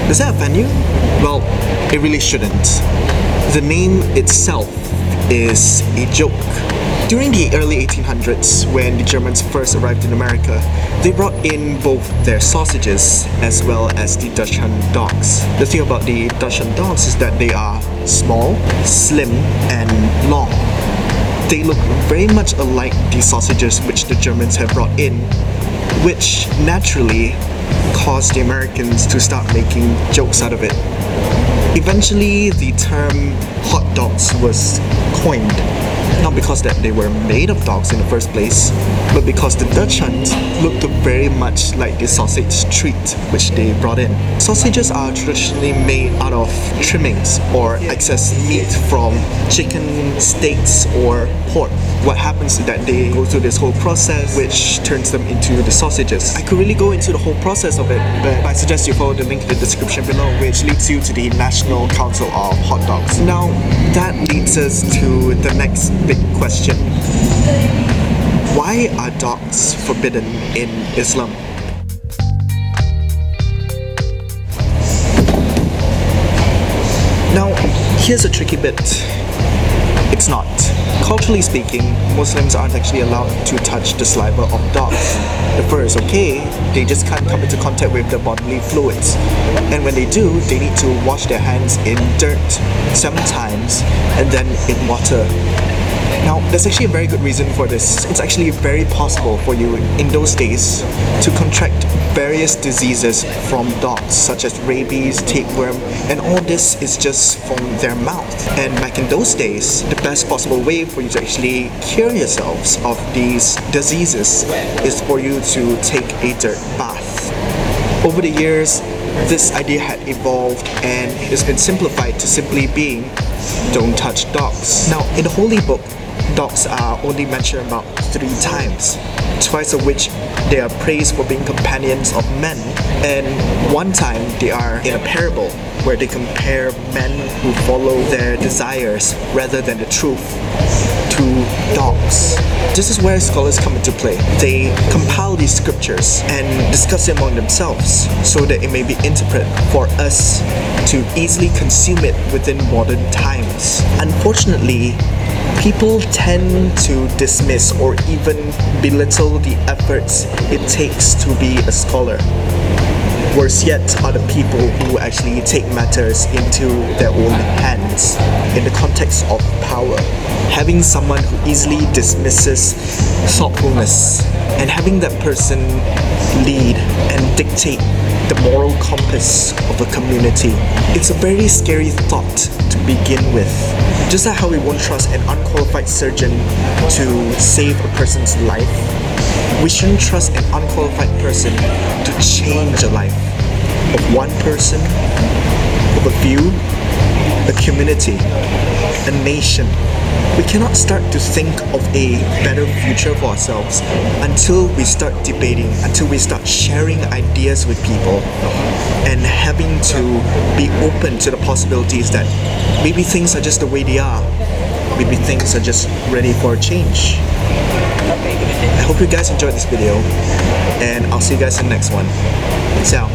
Does that offend you? Well, it really shouldn't. The name itself is a joke. During the early 1800s, when the Germans first arrived in America, they brought in both their sausages as well as the Dachshund dogs. The thing about the Dachshund dogs is that they are small, slim, and long. They look very much alike the sausages which the Germans had brought in, which naturally caused the Americans to start making jokes out of it. Eventually, the term hot dogs was coined. Not because that they were made of dogs in the first place, but because the Dachshunds looked very much like the sausage treat which they brought in. Sausages are traditionally made out of trimmings or excess meat from chicken, steaks, or pork. What happens is that they go through this whole process which turns them into the sausages. I could really go into the whole process of it, but I suggest you follow the link in the description below, which leads you to the National Council of Hot Dogs. Now, that leads us to the next big question. Why are dogs forbidden in Islam? Now, here's a tricky bit. It's not. Culturally speaking, Muslims aren't actually allowed to touch the saliva of dogs. The fur is okay, they just can't come into contact with the bodily fluids. And when they do, they need to wash their hands in dirt 7 times and then in water. Now, there's actually a very good reason for this. It's actually very possible for you in those days to contract various diseases from dogs, such as rabies, tapeworm, and all this is just from their mouth. And back in those days, the best possible way for you to actually cure yourselves of these diseases is for you to take a dirt bath. Over the years, this idea had evolved and it's been simplified to simply being don't touch dogs. Now, in the Holy Book, dogs are only mentioned about 3 times, twice of which they are praised for being companions of men, and 1 time they are in a parable where they compare men who follow their desires rather than the truth to dogs. This is where scholars come into play. They compile these scriptures and discuss it among themselves so that it may be interpreted for us to easily consume it within modern times. Unfortunately, people tend to dismiss or even belittle the efforts it takes to be a scholar. Worse yet are the people who actually take matters into their own hands in the context of power. Having someone who easily dismisses thoughtfulness and having that person lead and dictate the moral compass of a community. It's a very scary thought to begin with. Just like how we won't trust an unqualified surgeon to save a person's life, we shouldn't trust an unqualified person to change the life of one person, of a few, a community, a nation. We cannot start to think of a better future for ourselves until we start debating, until we start sharing ideas with people and having to be open to the possibilities that maybe things are just the way they are. Maybe things are just ready for a change. I hope you guys enjoyed this video and I'll see you guys in the next one. Peace out.